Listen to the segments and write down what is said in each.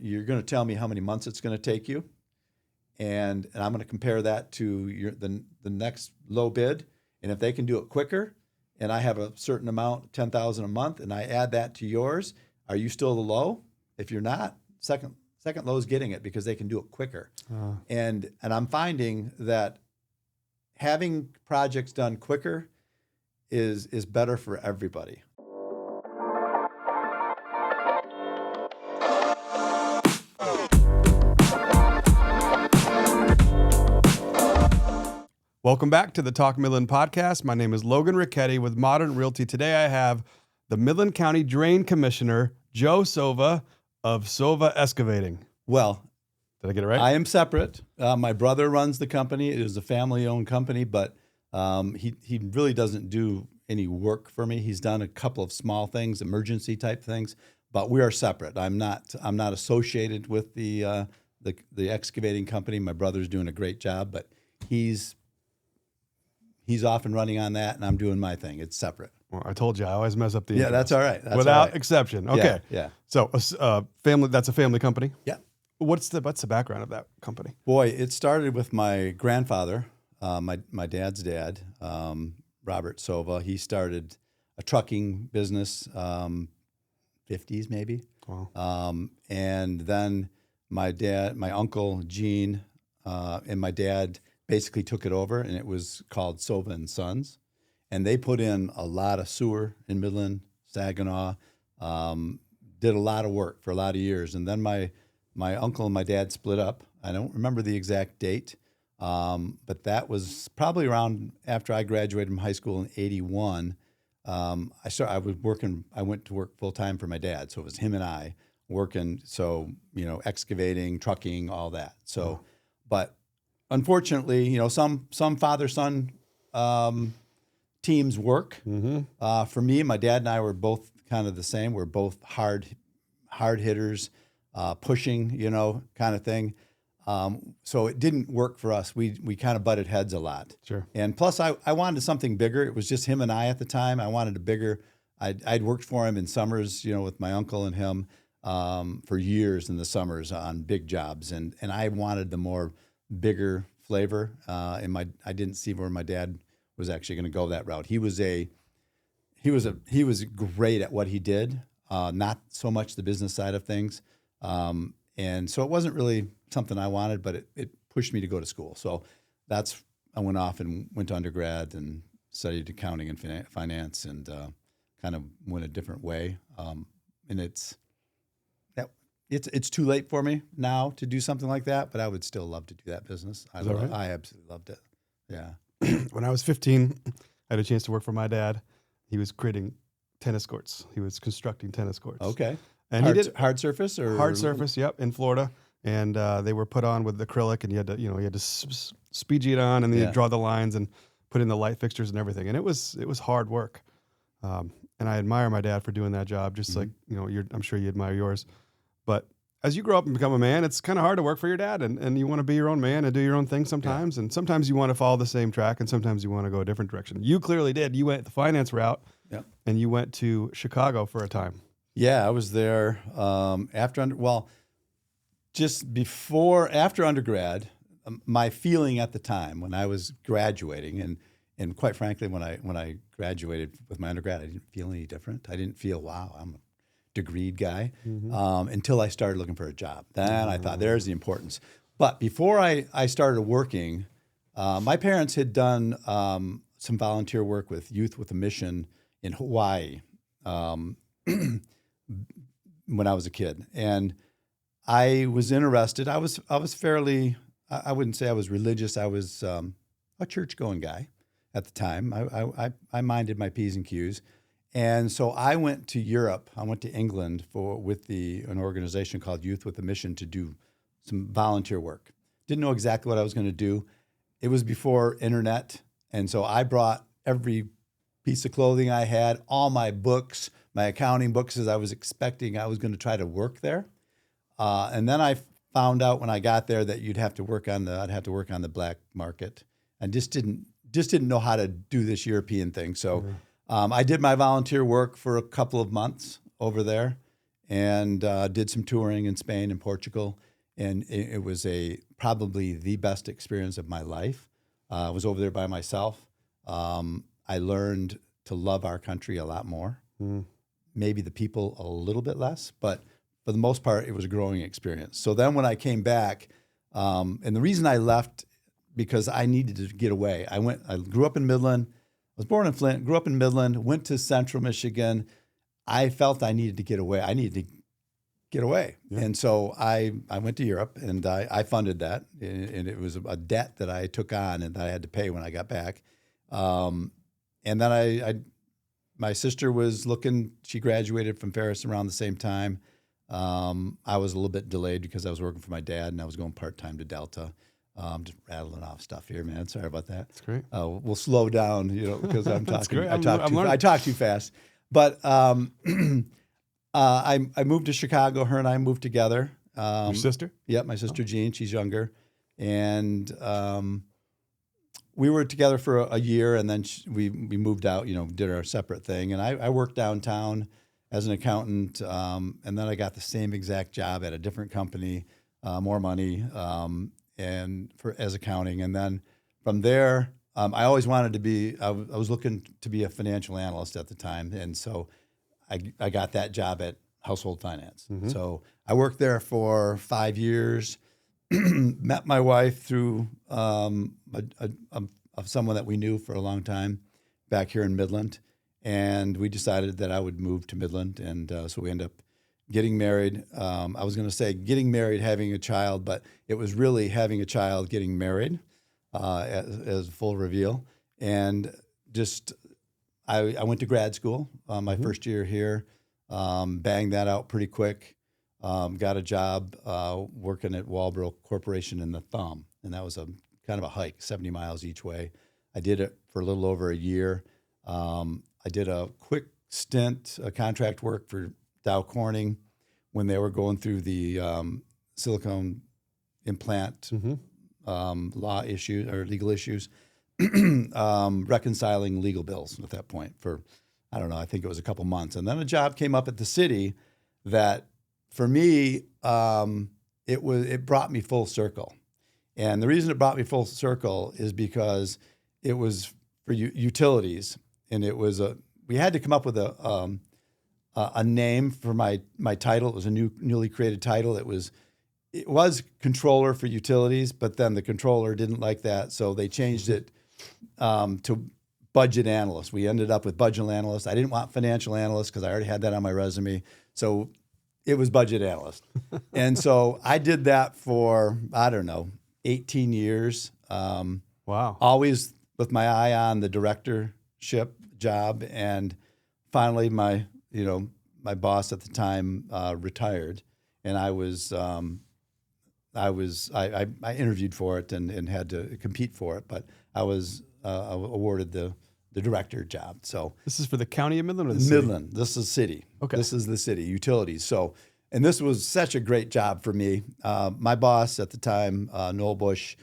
You're going to tell me how many months it's going to take you, and I'm going to compare that to the next low bid. And if they can do it quicker, and I have a certain amount, $10,000 a month, and I add that to yours, are you still the low? If you're not, second low's getting it because they can do it quicker. And I'm finding that having projects done quicker is better for everybody. Welcome back to the Talk Midland podcast. My name is Logan Richetti with Modern Realty. Today I have the Midland County Drain Commissioner, Joe Sova of Sova Excavating. Well, did I get it right? I am separate. My brother runs the company. It is a family-owned company, but he really doesn't do any work for me. He's done a couple of small things, emergency type things, but we are separate. I'm not associated with the excavating company. My brother's doing a great job, but he's off and running on that, and I'm doing my thing. It's separate. Well, I told you, I always mess up the Yeah, that's all right. That's without all right. exception. Okay. Yeah. So, family. That's a family company. Yeah. What's the background of that company? Boy, it started with my grandfather, my dad's dad, Robert Sova. He started a trucking business, 50s maybe. Wow. And then my uncle Gene, and my dad basically took it over, and it was called Sova and Sons. And they put in a lot of sewer in Midland, Saginaw, did a lot of work for a lot of years. And then my uncle and my dad split up. I don't remember the exact date, but that was probably around after I graduated from high school in '81. I went to work full time for my dad, so it was him and I working. So excavating, trucking, all that. So, but unfortunately, some father-son teams work. Mm-hmm. For me, my dad and I were both kind of the same. We're both hard hitters, pushing, kind of thing. So it didn't work for us. We kind of butted heads a lot. Sure. And plus, I wanted something bigger. It was just him and I at the time. I wanted a bigger. I'd worked for him in summers, with my uncle and him for years in the summers on big jobs, and I wanted the more bigger flavor. And I didn't see where my dad was actually going to go that route. He was great at what he did, not so much the business side of things. And so it wasn't really something I wanted, but it pushed me to go to school. So I went off and went to undergrad and studied accounting and finance, and kind of went a different way. And it's too late for me now to do something like that, but I would still love to do that business. I absolutely loved it. Yeah. When I was 15, I had a chance to work for my dad. He was creating tennis courts. He was constructing tennis courts. Okay. And he did hard surface or hard surface. Yep, in Florida, and they were put on with acrylic, and you had to squeegee it on, and then you draw the lines and put in the light fixtures and everything. And it was hard work. And I admire my dad for doing that job, just like I'm sure you admire yours. But as you grow up and become a man, it's kind of hard to work for your dad, and you want to be your own man and do your own thing sometimes. Yeah. And sometimes you want to follow the same track, and sometimes you want to go a different direction. You clearly did. You went the finance route, and you went to Chicago for a time. Yeah, I was there after undergrad. My feeling at the time when I was graduating, and quite frankly, when I graduated with my undergrad, I didn't feel any different. I didn't feel, wow, I'm a degreed guy, until I started looking for a job. Then I thought, there's the importance. But before I started working, my parents had done some volunteer work with Youth with a Mission in Hawaii when I was a kid, and I was interested. I was fairly, I wouldn't say I was religious. I was a church-going guy at the time. I minded my P's and Q's. And so I went to Europe. I went to England with an organization called Youth with a Mission to do some volunteer work. Didn't know exactly what I was going to do. It was before internet, and so I brought every piece of clothing I had, all my books, my accounting books, as I was expecting I was going to try to work there. And then I found out when I got there that I'd have to work on the black market, and just didn't know how to do this European thing. So I did my volunteer work for a couple of months over there, and did some touring in Spain and Portugal. And it was probably the best experience of my life. I was over there by myself. I learned to love our country a lot more. Maybe the people a little bit less, but for the most part, it was a growing experience. So then when I came back, and the reason I left, because I needed to get away. I grew up in Midland. I was born in Flint, grew up in Midland, went to Central Michigan. I felt I needed to get away. I needed to get away. Yeah. And so I went to Europe, and I funded that. And it was a debt that I took on and that I had to pay when I got back. And then my sister was looking, she graduated from Ferris around the same time. I was a little bit delayed because I was working for my dad and I was going part-time to Delta. Just rattling off stuff here, man. Sorry about that. That's great. We'll slow down, because I'm talking. I talk too fast. But I moved to Chicago. Her and I moved together. Your sister? Yep, my sister Jean. She's younger, and we were together for a year, and then we moved out. Did our separate thing, and I worked downtown as an accountant, and then I got the same exact job at a different company, more money. And as accounting, and then from there, I always wanted to be. I was looking to be a financial analyst at the time, and so I got that job at Household Finance. Mm-hmm. So I worked there for 5 years. Met my wife through someone that we knew for a long time back here in Midland, and we decided that I would move to Midland, and so we ended up getting married. I was going to say getting married, having a child, but it was really having a child, getting married as a full reveal. And just, I went to grad school my first year here, banged that out pretty quick, got a job working at Walbro Corporation in the Thumb. And that was a kind of a hike, 70 miles each way. I did it for a little over a year. I did a quick stint, contract work for Dow Corning when they were going through the silicone implant law issue or legal issues, reconciling legal bills at that point for, I don't know, I think it was a couple months. And then a job came up at the city that for me, it brought me full circle. And the reason it brought me full circle is because it was for utilities, and it was we had to come up with a name for my title. It was a newly created title. It was controller for utilities, but then the controller didn't like that, so they changed it to budget analyst. We ended up with budget analyst. I didn't want financial analyst because I already had that on my resume, so it was budget analyst. And so I did that for, I don't know, 18 years. Wow. Always with my eye on the directorship job, and finally my boss at the time retired, and I interviewed for it and had to compete for it, but I was awarded the director job. So this is for the county of Midland or the city? Midland. This is city. Okay. This is the city, utilities. So, and this was such a great job for me. My boss at the time, Noel Bush,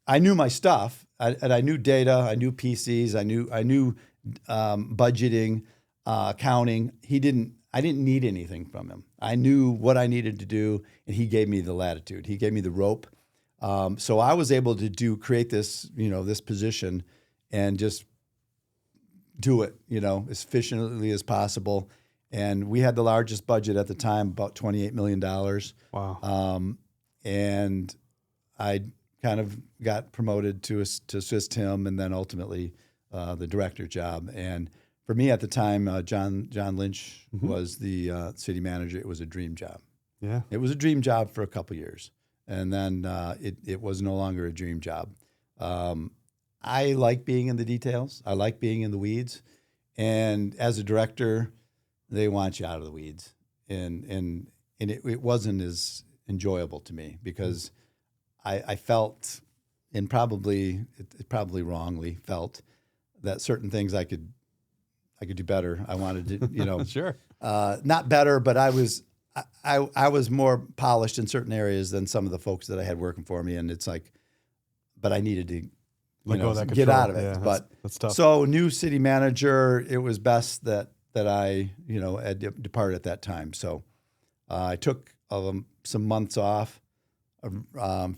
I knew my stuff, and I knew data, I knew PCs, I knew budgeting, accounting. I didn't need anything from him. I knew what I needed to do, and he gave me the latitude. He gave me the rope. So I was able to create this, this position and just do it, as efficiently as possible. And we had the largest budget at the time, about $28 million. Wow. And I kind of got promoted to assist him, and then ultimately the director job. And for me at the time, John Lynch was the city manager. It was a dream job. Yeah, it was a dream job for a couple years, and then it was no longer a dream job. I like being in the details. I like being in the weeds, and as a director, they want you out of the weeds, and it wasn't as enjoyable to me because I felt, and probably wrongly felt, that certain things I could do better. I wanted to, sure, not better, but I was more polished in certain areas than some of the folks that I had working for me, and it's like, but I needed to, get out of it. Yeah, but that's tough. So new city manager, it was best that that I, had departed at that time. So I took some months off,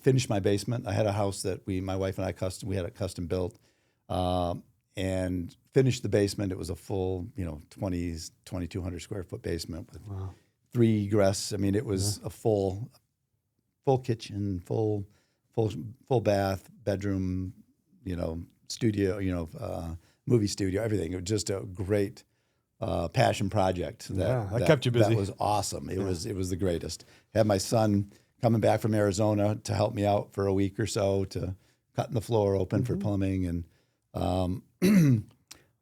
finished my basement. I had a house that my wife and I we had it custom built, and finished the basement. It was a full, 2,200 square foot basement with 3 egress. I mean, it was a full kitchen, full bath, bedroom, studio, movie studio, everything. It was just a great passion project. That kept you busy. That was awesome. It was the greatest. Had my son coming back from Arizona to help me out for a week or so to cutting the floor open for plumbing and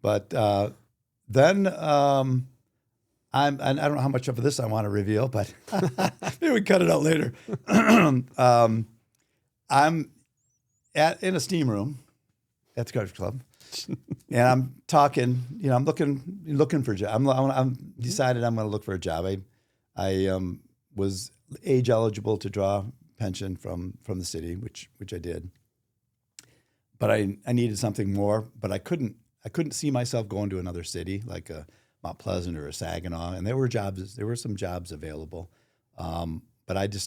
but then I don't know how much of this I want to reveal, but maybe we cut it out later. I'm in a steam room at the country club, and I'm talking. I'm looking for a job. I'm decided I'm going to look for a job. I was age eligible to draw pension from the city, which I did. But I needed something more. But I couldn't see myself going to another city like a Mount Pleasant or a Saginaw. And there were some jobs available. But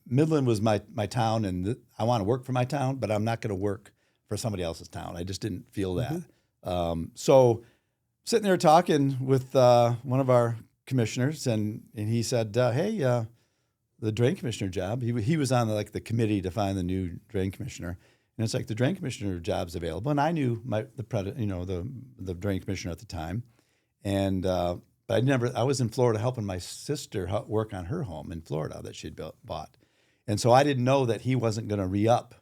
Midland was my town, and I want to work for my town, but I'm not going to work for somebody else's town. I just didn't feel that. So sitting there talking with one of our commissioners, and he said, "Hey, the drain commissioner job." He was on the committee to find the new drain commissioner, and it's like the drain commissioner job's available. And I knew the drain commissioner at the time, and but I was in Florida helping my sister work on her home in Florida that she'd bought, and so I didn't know that he wasn't going to re-up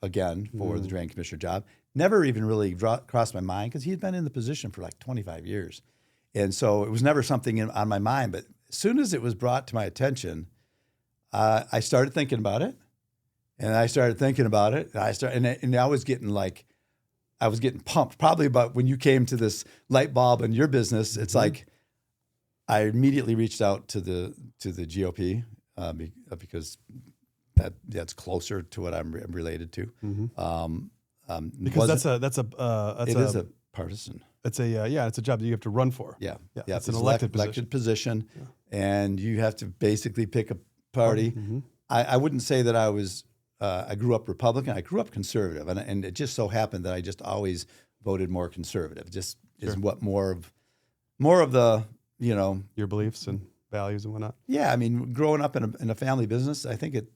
again for the drain commissioner job. Never even really crossed my mind because he had been in the position for like 25 years. And so it was never something on my mind. But as soon as it was brought to my attention, I started thinking about it. And I started thinking about it. And I was getting pumped. Probably about when you came to this light bulb in your business, it's like I immediately reached out to the GOP because that's closer to what I'm related to. Because it is a partisan. It's a job that you have to run for. Yeah. It's an elected position, and you have to basically pick a party. I wouldn't say that I grew up Republican. I grew up conservative, and it just so happened that I just always voted more conservative. Just is what more of the your beliefs and values and whatnot. Yeah, I mean, growing up in a family business, I think it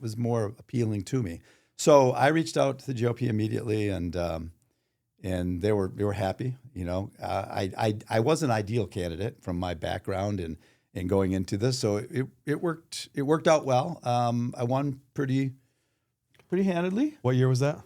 was more appealing to me. So I reached out to the GOP immediately, and they were happy. I was an ideal candidate from my background and going into this, so it worked out well. I won pretty handedly. What year was that?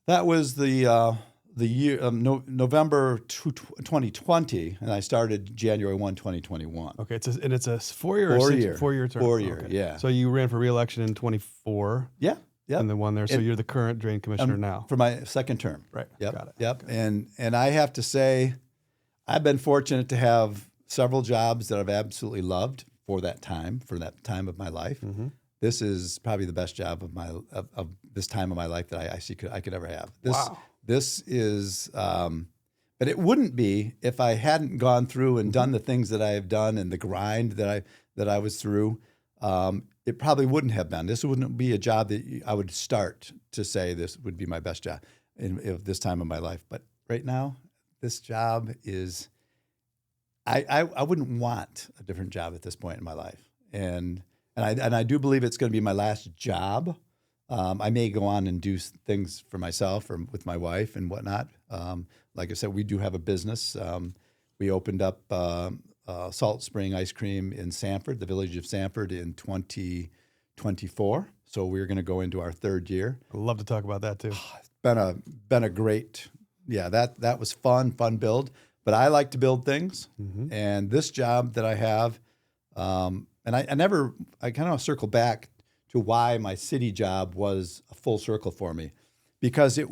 That was the year November 2020, and I started January 1, 2021. Okay, it's a 4-year term. 4-year, okay. yeah. So you ran for re-election in 24. Yeah. Yep. And then won there. So you're the current drain commissioner now. For my second term. Right. Yep. Got it. Yep. Okay. And I have to say, I've been fortunate to have several jobs that I've absolutely loved for that time of my life. This is probably the best job of this time of my life that I could ever have. This is, but it wouldn't be if I hadn't gone through and done the things that I have done and the grind that I was through. It probably wouldn't have been. This wouldn't be a job that I would start to say this would be my best job in this time of my life. But right now, this job is, I wouldn't want a different job at this point in my life. And I do believe it's going to be my last job. I may go on and do things for myself or with my wife and whatnot. Like I said, we do have a business. We opened up Salt Spring Ice Cream in Sanford, the village of Sanford, in 2024. So we're going to go into our 3rd year. I'd love to talk about that too. It's been a great, that was fun build. But I like to build things, and this job that I have, and I kind of circle back to why my city job was a full circle for me, because it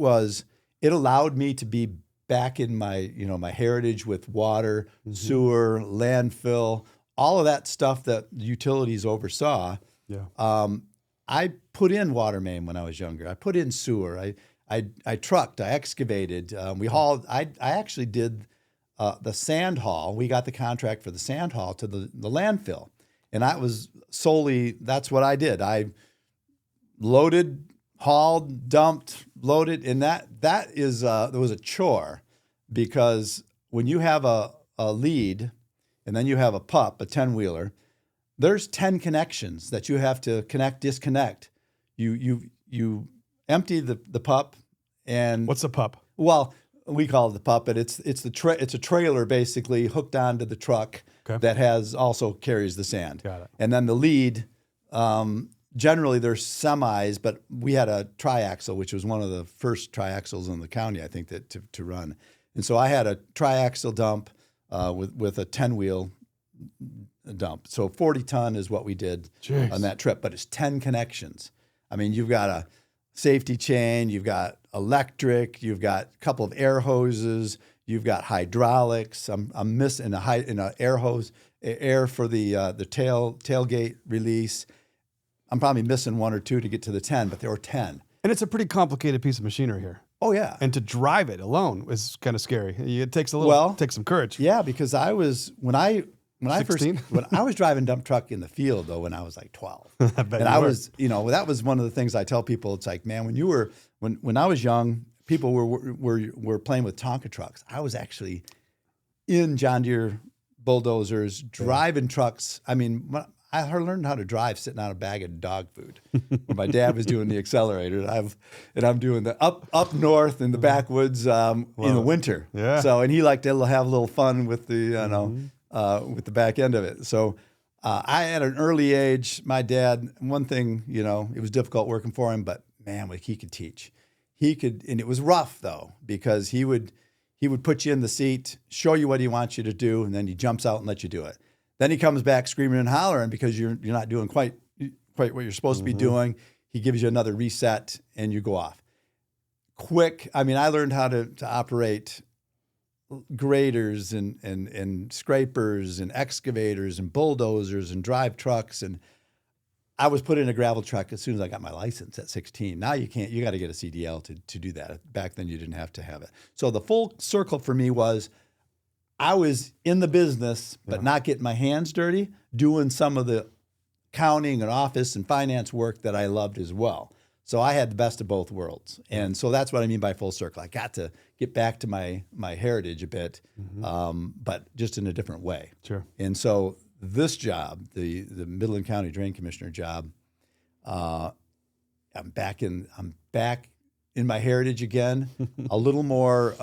allowed me to be back in my heritage with water, sewer, landfill, all of that stuff that utilities oversaw. Yeah. I put in water main when I was younger. I put in sewer. I trucked. I excavated. We hauled. I actually did the sand haul. We got the contract for the sand haul to the landfill. And that's what I did. I loaded, hauled, dumped, loaded. And that was a chore, because when you have a lead and then you have a pup, a 10-wheeler, there's 10 connections that you have to connect, disconnect. You empty the pup. And what's a pup? Well, we call it the pup, but it's a trailer basically hooked onto the truck that also carries the sand. Got it. And then the lead, generally they're semis, but we had a triaxle, which was one of the first triaxles in the county, I think, to run. And so I had a triaxle dump with a 10-wheel dump. So 40 ton is what we did on that trip, but it's 10 connections. I mean, you've got a safety chain, you've got electric, you've got a couple of air hoses, you've got hydraulics. I'm missing an air hose, air for the tailgate release. I'm probably missing one or two to get to the 10, but there were 10. And it's a pretty complicated piece of machinery here. Oh yeah. And to drive it alone is kind of scary. It takes takes some courage. Yeah, because when I was driving dump truck in the field though, when I was like 12, that was one of the things I tell people. It's like, man, when I was young, people were playing with Tonka trucks. I was actually in John Deere bulldozers, driving trucks. I mean, I learned how to drive sitting on a bag of dog food when my dad was doing the accelerator, and I'm doing the up north in the backwoods in the winter. Yeah. So, and he liked to have a little fun with the with the back end of it. So I, at an early age, my dad, one thing, it was difficult working for him, but man, he could teach. And it was rough though, because he would put you in the seat, show you what he wants you to do, and then he jumps out and lets you do it. Then he comes back screaming and hollering because you're not doing quite what you're supposed to be doing. He gives you another reset and you go off. Quick. I mean, I learned how to operate graders and scrapers and excavators and bulldozers and drive trucks. And I was put in a gravel truck as soon as I got my license at 16. Now you can't. You got to get a CDL to do that. Back then you didn't have to have it. So the full circle for me was, I was in the business, but not getting my hands dirty, doing some of the accounting and office and finance work that I loved as well. So I had the best of both worlds. And so that's what I mean by full circle. I got to get back to my heritage a bit, but just in a different way. Sure. And so this job, the Midland County Drain Commissioner job, I'm back in my heritage again, a little more.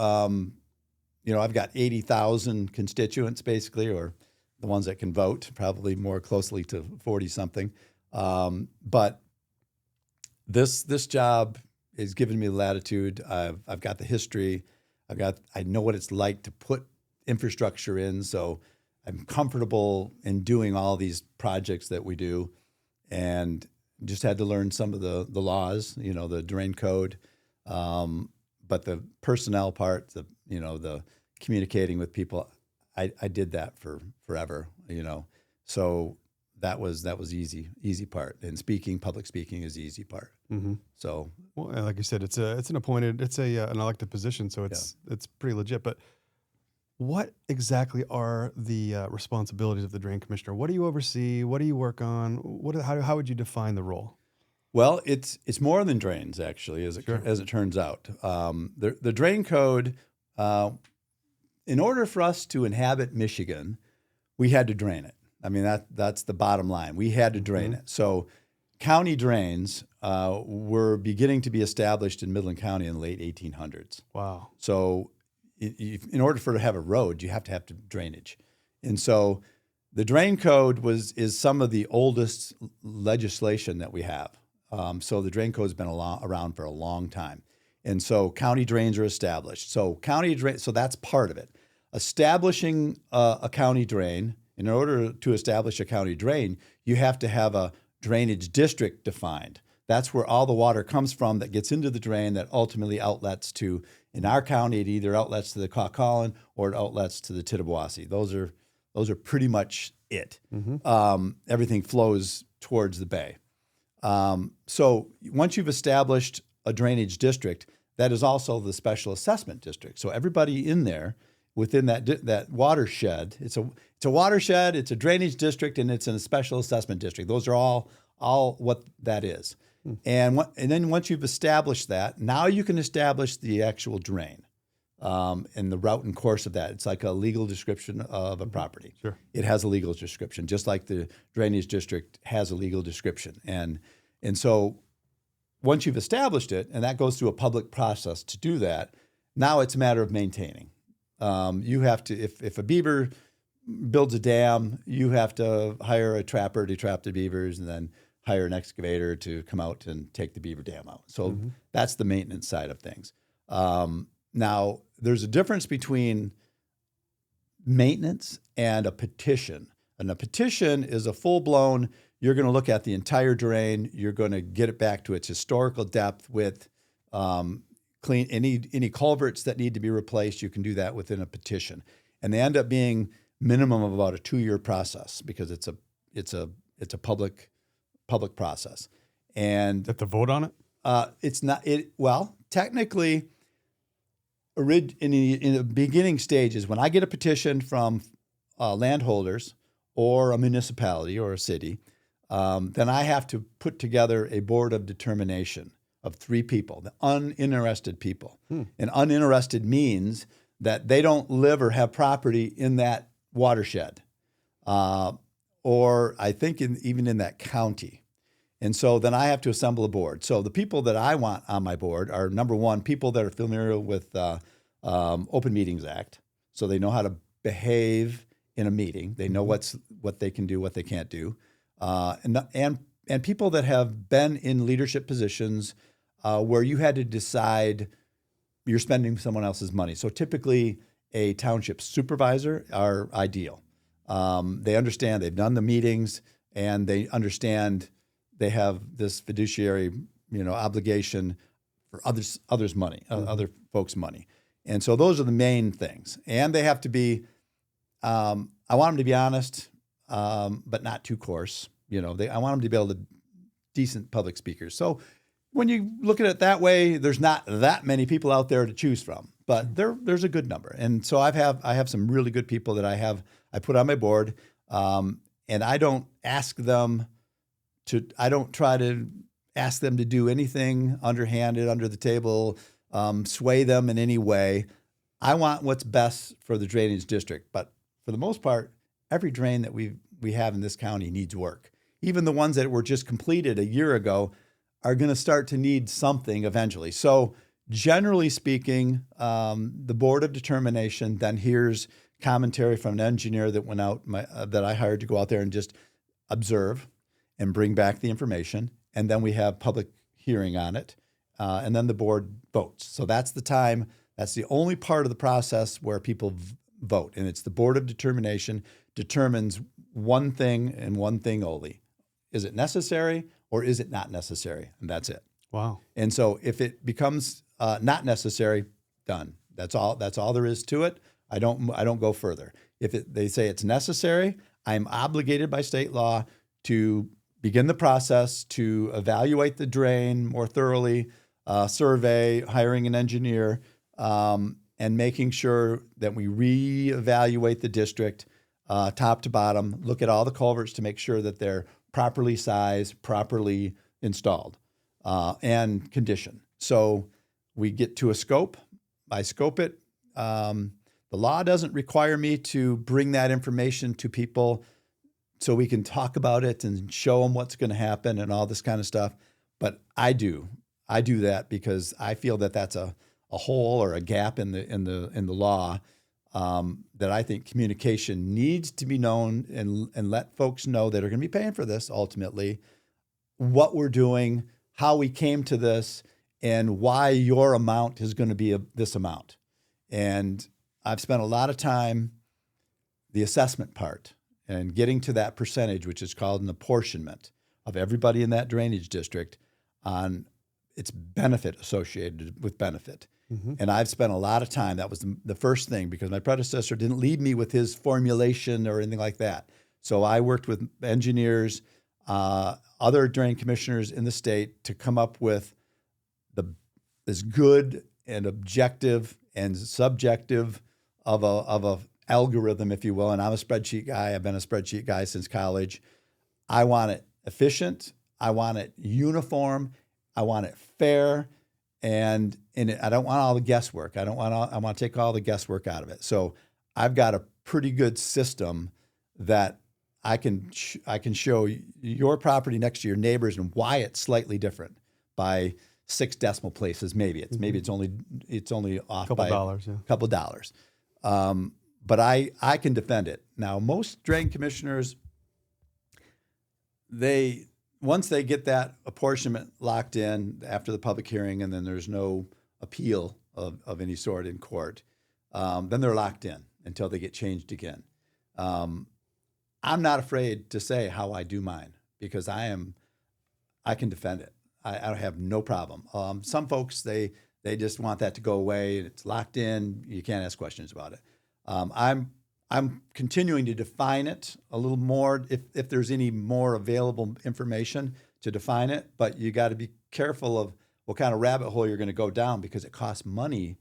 I've got 80,000 constituents basically, or the ones that can vote, probably more closely to 40-something. But this job is giving me latitude. I've got the history. I know what it's like to put infrastructure in, so I'm comfortable in doing all these projects that we do, and just had to learn some of the laws, the drain code. But the personnel part, the communicating with people, I did that for forever, So that was easy part. And public speaking is the easy part. Mm-hmm. So, well, like you said, it's an elected position, so it's pretty legit. But what exactly are the responsibilities of the drain commissioner? What do you oversee? What do you work on? How would you define the role? Well, it's more than drains, actually, as it turns out. The drain code, in order for us to inhabit Michigan, we had to drain it. I mean, that's the bottom line. We had to drain it. So county drains were beginning to be established in Midland County in the late 1800s. Wow. So in order to have a road, you have to have drainage. And so the drain code is some of the oldest legislation that we have. So the drain code has been around for a long time. And so county drains are established. So so that's part of it. Establishing a county drain, in order to establish a county drain, you have to have a drainage district defined. That's where all the water comes from that gets into the drain that ultimately outlets to, in our county, it either outlets to the Caucalan or it outlets to the Tittabawassee. Those are pretty much it. Everything flows towards the bay. So once you've established a drainage district, that is also the special assessment district. So everybody in there within that watershed. It's a watershed, it's a drainage district, and it's in a special assessment district. Those are all what that is. And then once you've established that, now you can establish the actual drain and the route and course of that. It's like a legal description of a property. Sure. It has a legal description, just like the drainage district has a legal description. And so once you've established it, and that goes through a public process to do that, now it's a matter of maintaining. You have to, if a beaver builds a dam, you have to hire a trapper to trap the beavers, and then hire an excavator to come out and take the beaver dam out. So that's the maintenance side of things. Now, there's a difference between maintenance and a petition. And a petition is a full-blown, you're going to look at the entire drain, you're going to get it back to its historical depth with clean any culverts that need to be replaced. You can do that within a petition. And they end up being minimum of about a 2-year process because it's a public process. And Have to vote on it? it's not it. Well, technically, in the beginning stages, when I get a petition from landholders or a municipality or a city, then I have to put together a board of determination of 3 people, the uninterested people. And uninterested means that they don't live or have property in that watershed, or I think even in that county. And so then I have to assemble a board. So the people that I want on my board are, number one, people that are familiar with Open Meetings Act, so they know how to behave in a meeting. They know what they can do, what they can't do, and people that have been in leadership positions where you had to decide you're spending someone else's money. So typically, a township supervisor are ideal. They understand, they've done the meetings, and they understand they have this fiduciary, obligation for others' money, other folks' money. And so those are the main things. And they have to be, I want them to be honest, but not too coarse. I want them to be able to decent public speakers. So when you look at it that way, there's not that many people out there to choose from, but there's a good number. And so I have some really good people that I put on my board, and I don't try to ask them to do anything underhanded, under the table, sway them in any way. I want what's best for the drainage district. But for the most part, every drain that we have in this county needs work. Even the ones that were just completed a year ago are going to start to need something eventually. So generally speaking, the board of determination then hears commentary from an engineer that went out, that I hired to go out there and just observe and bring back the information. And then we have public hearing on it. And then the board votes. So that's the time. That's the only part of the process where people vote. And it's the board of determination determines one thing and one thing only. Is it necessary or is it not necessary? And that's it. Wow. And so if it becomes not necessary, done. That's all there is to it. I don't go further. If they say it's necessary, I'm obligated by state law to begin the process to evaluate the drain more thoroughly, survey, hiring an engineer, and making sure that we reevaluate the district top to bottom, look at all the culverts to make sure that they're properly sized, properly installed, and condition. So we get to a scope. I scope it. The law doesn't require me to bring that information to people so we can talk about it and show them what's going to happen and all this kind of stuff. But I do that because I feel that that's a hole or a gap in the law, that I think communication needs to be known and let folks know that are going to be paying for this ultimately, what we're doing, how we came to this, and why your amount is going to be this amount. And I've spent a lot of time, the assessment part, and getting to that percentage, which is called an apportionment of everybody in that drainage district on its benefit associated with benefit. Mm-hmm. And I've spent a lot of time. That was the first thing, because my predecessor didn't leave me with his formulation or anything like that. So I worked with engineers, other drain commissioners in the state to come up with this good and objective and subjective of a algorithm, if you will. And I'm a spreadsheet guy. I've been a spreadsheet guy since college. I want it efficient. I want it uniform. I want it fair. And I don't want all the guesswork. I want to take all the guesswork out of it. So I've got a pretty good system that I can show your property next to your neighbors and why it's slightly different by 6 decimal places. Maybe it's only off by $2, a couple dollars. But I can defend it. Now, most drain commissioners, once they get that apportionment locked in after the public hearing, and then there's no appeal of any sort in court, then they're locked in until they get changed again. I'm not afraid to say how I do mine because I can defend it. I have no problem. Some folks, they just want that to go away and it's locked in. You can't ask questions about it. I'm continuing to define it a little more if there's any more available information to define it, but you got to be careful of what kind of rabbit hole you're going to go down because it costs money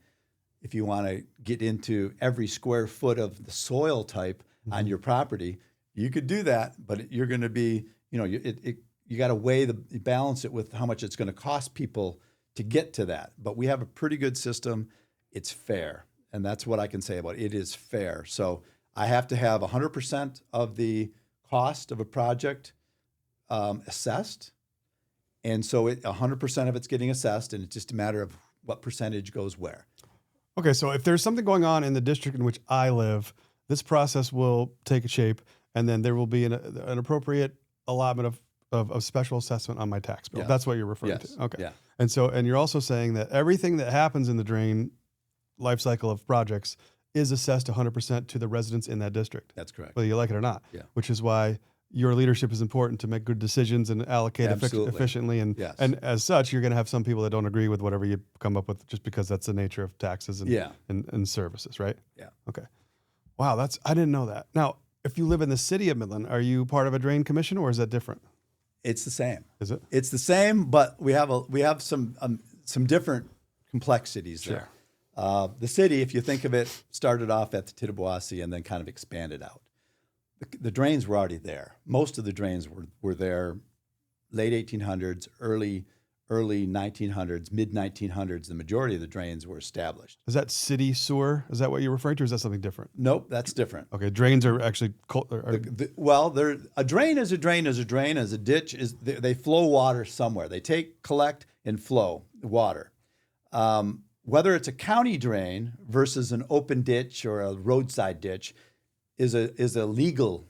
if you want to get into every square foot of the soil type on your property. You could do that, but you're going to be, you got to balance it with how much it's going to cost people to get to that. But we have a pretty good system. It's fair. And that's what I can say about it. It is fair. So I have to have 100% of the cost of a project assessed. And so 100% of it's getting assessed, and it's just a matter of what percentage goes where. Okay, so if there's something going on in the district in which I live, this process will take a shape, and then there will be an appropriate allotment of special assessment on my tax bill. Yes. That's what you're referring Yes. to. Okay. Yeah. And you're also saying that everything that happens in the drain life cycle of projects is assessed 100% to the residents in that district. That's correct. Whether you like it or not. Yeah. Which is why your leadership is important to make good decisions and allocate efficiently. And Yes. and as such, you're going to have some people that don't agree with whatever you come up with just because that's the nature of taxes and services, right? Yeah. Okay. Wow, I didn't know that. Now, if you live in the city of Midland, are you part of a drain commission or is that different? It's the same. Is it? It's the same, but we have some different complexities there. The city, if you think of it, started off at the Tittabawassee and then kind of expanded out. The drains were already there. Most of the drains were there late 1800s, early 1900s, mid 1900s. The majority of the drains were established. Is that city sewer? Is that what you're referring to, or is that something different? Nope, that's different. Okay, drains are actually a drain is a drain is a drain as a ditch is they flow water somewhere. They collect and flow water. Whether it's a county drain versus an open ditch or a roadside ditch is a legal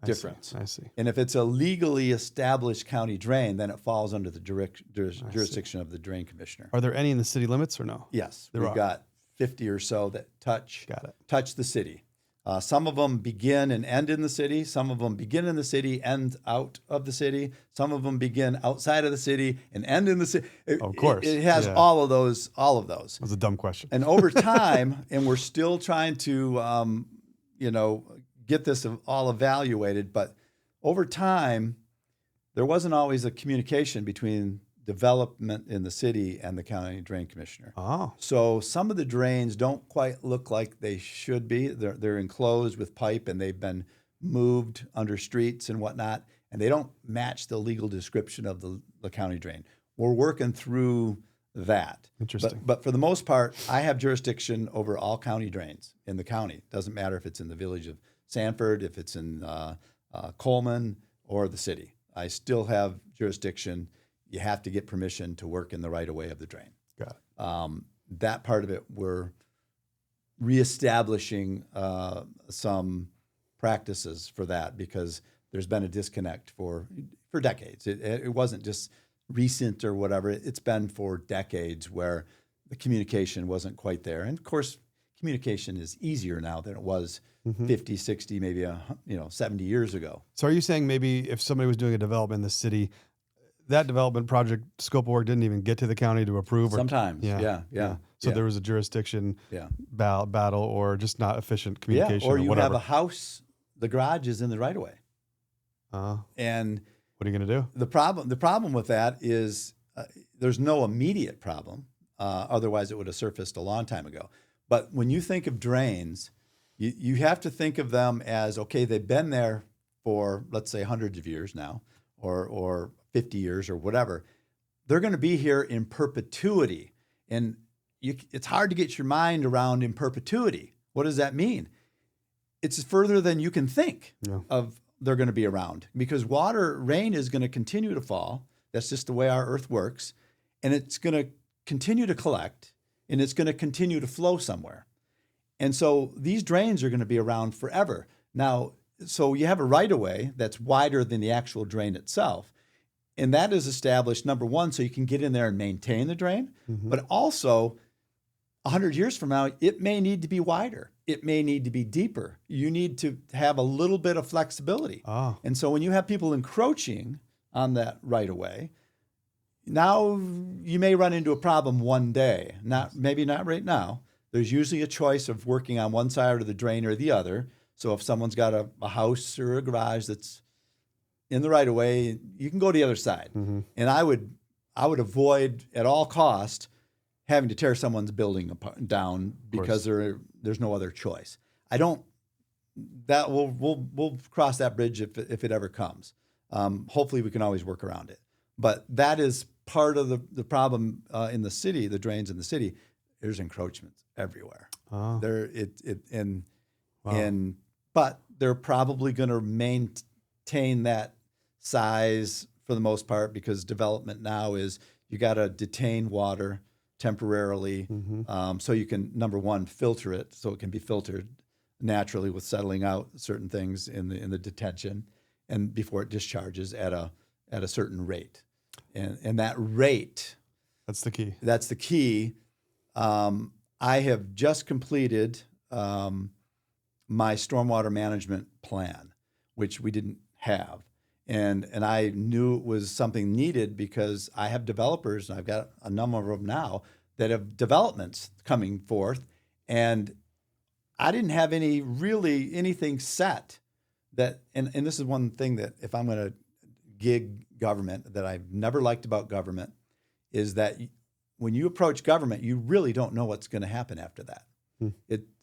difference. I see. And if it's a legally established county drain, then it falls under the jurisdiction of the drain commissioner. Are there any in the city limits or no? Yes, we've got 50 or so that touch the city. Some of them begin and end in the city. Some of them begin in the city, end out of the city. Some of them begin outside of the city and end in the city. Of course. It has all of those. That was a dumb question. And over time, and we're still trying to, get this all evaluated, but over time, there wasn't always a communication between development in the city and the county drain commissioner. Oh. So some of the drains don't quite look like they should be. They're enclosed with pipe and they've been moved under streets and whatnot, and they don't match the legal description of the county drain. We're working through that. Interesting. But for the most part, I have jurisdiction over all county drains in the county. Doesn't matter if it's in the village of Sanford, if it's in Coleman or the city. I still have jurisdiction. You have to get permission to work in the right-of-way of the drain. Got it. That part of it, we're reestablishing some practices for that because there's been a disconnect for decades. It wasn't just recent or whatever. It's been for decades where the communication wasn't quite there. And of course, communication is easier now than it was 50, 60, maybe 70 years ago. So are you saying maybe if somebody was doing a development in the city, that development project scope of work didn't even get to the county to approve? Sometimes, yeah. So there was a jurisdiction battle or just not efficient communication. Yeah, or you whatever. have a house, the garage is in the right-of-way. And what are you going to do? The problem with that is there's no immediate problem. Otherwise, it would have surfaced a long time ago. But when you think of drains, You have to think of them as, okay, they've been there for, let's say, hundreds of years now, or 50 years or whatever. They're going to be here in perpetuity. And it's hard to get your mind around in perpetuity. What does that mean? It's further than you can think of they're going to be around, because rain is going to continue to fall. That's just the way our earth works. And it's going to continue to collect, and it's going to continue to flow somewhere. And so these drains are going to be around forever. Now, so you have a right-of-way that's wider than the actual drain itself. And that is established, number one, so you can get in there and maintain the drain. But also, 100 years from now, it may need to be wider. It may need to be deeper. You need to have a little bit of flexibility. And so when you have people encroaching on that right-of-way, now you may run into a problem one day. Maybe not right now. There's usually a choice of working on one side of the drain or the other. So if someone's got a house or a garage that's in the right of way, you can go to the other side. And I would avoid at all cost having to tear someone's building down because there's no other choice. We'll cross that bridge if it ever comes. Hopefully we can always work around it. But that is part of the problem in the city, the drains in the city. There's encroachments everywhere. But they're probably going to maintain that size for the most part, because development now is you got to detain water temporarily, so you can, number one, filter it so it can be filtered naturally with settling out certain things in the detention, and before it discharges at a certain rate, and that rate. That's the key. That's the key. I have just completed my stormwater management plan, which we didn't have. And I knew it was something needed because I have developers, and I've got a number of them now, that have developments coming forth. And I didn't have anything set that, and this is one thing that if I'm going to gig government that I've never liked about government, is that when you approach government, you really don't know what's going to happen after that.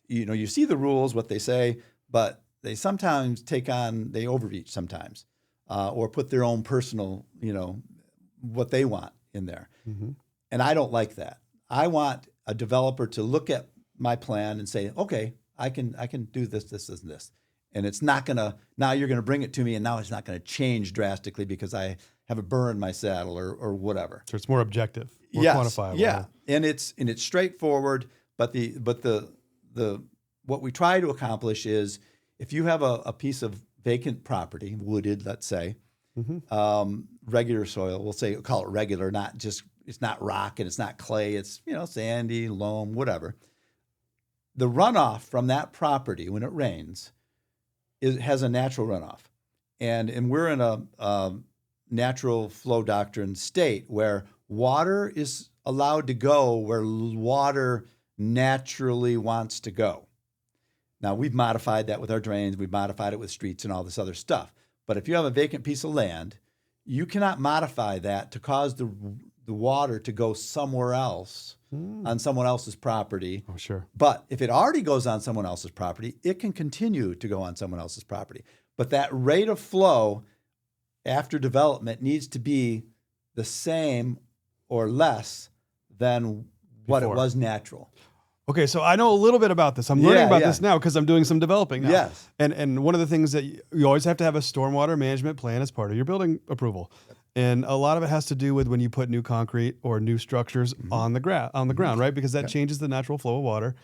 You see the rules, what they say, but they sometimes they overreach sometimes, or put their own personal, what they want in there. And I don't like that. I want a developer to look at my plan and say, okay, I can do this, this, and this. And it's not now you're going to bring it to me, and now it's not going to change drastically because I have a burr in my saddle or whatever. So it's more objective, more quantifiable. Yeah, and it's straightforward. But what we try to accomplish is, if you have a piece of vacant property, wooded, let's say, regular soil, we'll call it regular, it's not rock and it's not clay, it's sandy, loam, whatever. The runoff from that property when it rains has a natural runoff, and we're in a natural flow doctrine state where water is allowed to go where water naturally wants to go. Now, we've modified that with our drains, we've modified it with streets and all this other stuff. But if you have a vacant piece of land, you cannot modify that to cause the water to go somewhere else on someone else's property. Oh, sure. But if it already goes on someone else's property, it can continue to go on someone else's property. But that rate of flow after development needs to be the same or less than what it was natural. Okay, so I know a little bit about this. I'm learning about this now because I'm doing some developing now. Yes. And one of the things that you always have to have a stormwater management plan as part of your building approval. And a lot of it has to do with when you put new concrete or new structures on the ground, right? Because that changes the natural flow of water.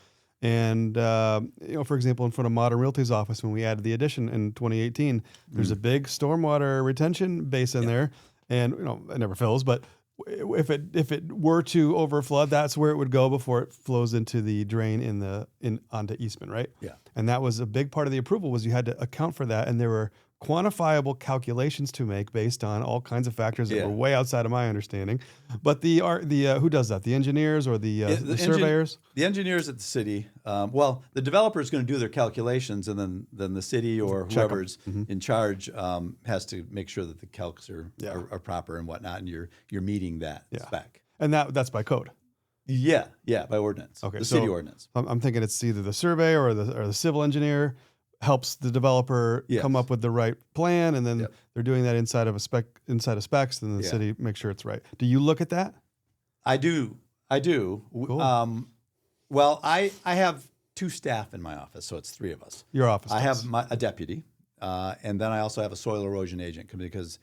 And for example, in front of Modern Realty's office, when we added the addition in 2018, there's a big stormwater retention basin there, and it never fills, but if it were to overflood, that's where it would go before it flows into the drain onto Eastman, right? Yeah. And that was a big part of the approval, was you had to account for that, and there were quantifiable calculations to make based on all kinds of factors that were way outside of my understanding. But the who does that? The engineers or the surveyors? The engineers at the city. The developer is going to do their calculations, and then the city or whoever's in charge has to make sure that the calcs are proper and whatnot, and you're meeting that spec. And that's by code. Yeah, by ordinance. Okay, the so city ordinance. I'm thinking it's either the surveyor or the civil engineer helps the developer Yes. come up with the right plan, and then Yep. they're doing that inside of specs, and the Yeah. city makes sure it's right. Do you look at that? I do. Cool. Well, I have 2 staff in my office, so it's 3 of us. Your office. I does. have a deputy, and then I also have a soil erosion agent, because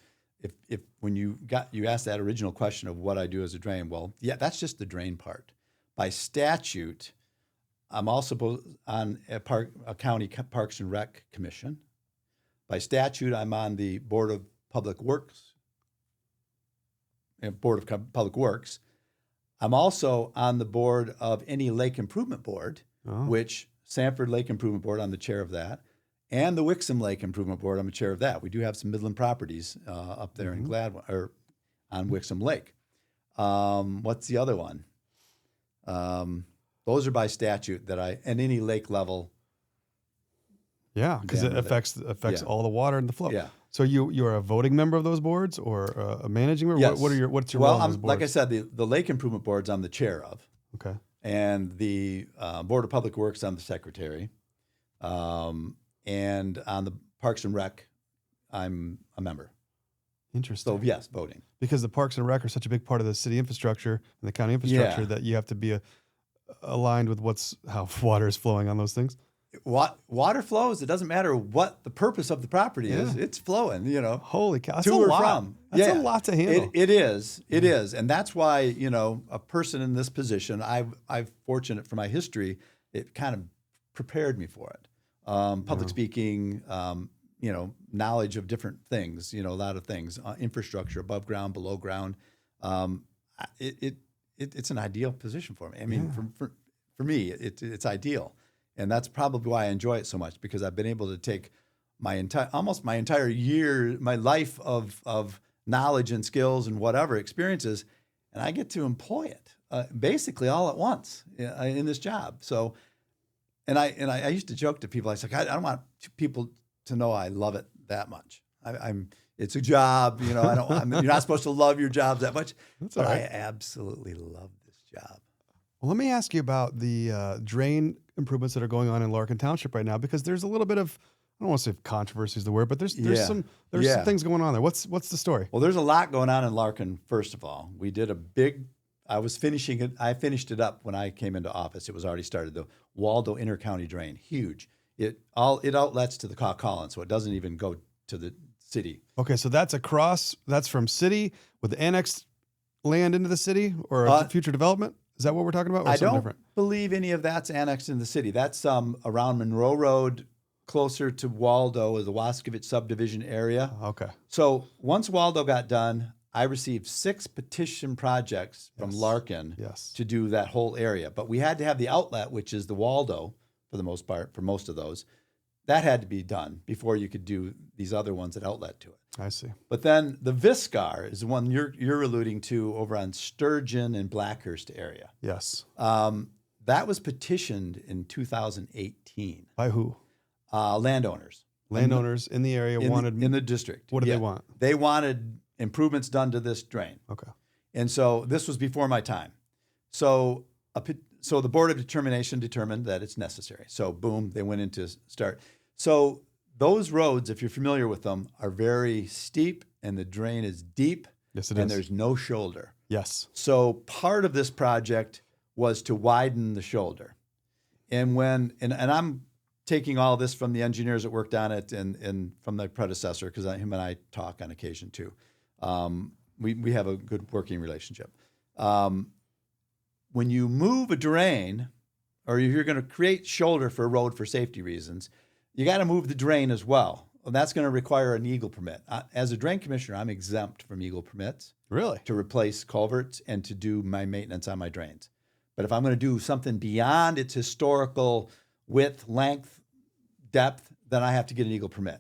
if when you asked that original question of what I do as a drain, well, yeah, that's just the drain part. By statute, I'm also on a county Parks and Rec commission. By statute, I'm on the Board of Public Works. I'm also on the board of any lake improvement board, which Sanford Lake Improvement Board, I'm the chair of that, and the Wixom Lake Improvement Board, I'm the chair of that. We do have some Midland properties up there in Gladwin, or on Wixom Lake. What's the other one? Those are by statute and any lake level. Yeah, because it affects all the water and the flow. Yeah. So you're a voting member of those boards, or a managing member? Yes. What's your role on those boards? Like I said, the lake improvement boards I'm the chair of. Okay. And the Board of Public Works I'm the secretary. And on the Parks and Rec, I'm a member. Interesting. So yes, voting. Because the Parks and Rec are such a big part of the city infrastructure and the county infrastructure that you have to be aligned with how water is flowing on those things. Water flows. It doesn't matter what the purpose of the property is. It's flowing, Holy cow. That's to a or lot. from. That's a lot to handle. It is. It is. And that's why, a person in this position, I've fortunate for my history, it kind of prepared me for it. Public speaking, knowledge of different things, a lot of things, infrastructure, above ground, below ground. It's an ideal position for me. I mean, for me, it's ideal. And that's probably why I enjoy it so much, because I've been able to take almost my entire year, my life of knowledge and skills and whatever experiences, and I get to employ it basically all at once in this job. So, and I used to joke to people, I was like, I don't want people to know I love it that much. It's a job, you're not supposed to love your job that much, but I absolutely love this job. Well, let me ask you about the drain improvements that are going on in Larkin Township right now, because there's a little bit of, I don't want to say controversy is the word, but there's some things going on there. What's the story? Well, there's a lot going on in Larkin. First of all, we did I finished it up when I came into office. It was already started. The Waldo Intercounty Drain, huge. It outlets to the Caw Collins, so it doesn't even go to the city. Okay, so that's from city with the annexed land into the city, or future development? Is that what we're talking about? Or I something don't different? believe any of that's annexed in the city. That's around Monroe Road, closer to Waldo, is the Waskovich subdivision area. Okay. So once Waldo got done, I received 6 petition projects from Larkin to do that whole area. But we had to have the outlet, which is the Waldo, for the most part, for most of those. That had to be done before you could do these other ones that outlet to it. I see. But then the Viscar is the one you're alluding to over on Sturgeon and Blackhurst area. Yes. That was petitioned in 2018. By who? Landowners. Landowners in the area wanted in the district. What did they want? They wanted improvements done to this drain. Okay. And so this was before my time. So the Board of Determination determined that it's necessary. So boom, they went into start. So those roads, if you're familiar with them, are very steep, and the drain is deep. Yes, it and is. There's no shoulder. Yes. So part of this project was to widen the shoulder. And I'm taking all this from the engineers that worked on it and from my predecessor, because him and I talk on occasion too. We have a good working relationship. When you move a drain, or if you're going to create shoulder for a road for safety reasons, you got to move the drain as well. And that's going to require an eagle permit. As a drain commissioner, I'm exempt from eagle permits. Really? To replace culverts and to do my maintenance on my drains. But if I'm going to do something beyond its historical width, length, depth, then I have to get an eagle permit.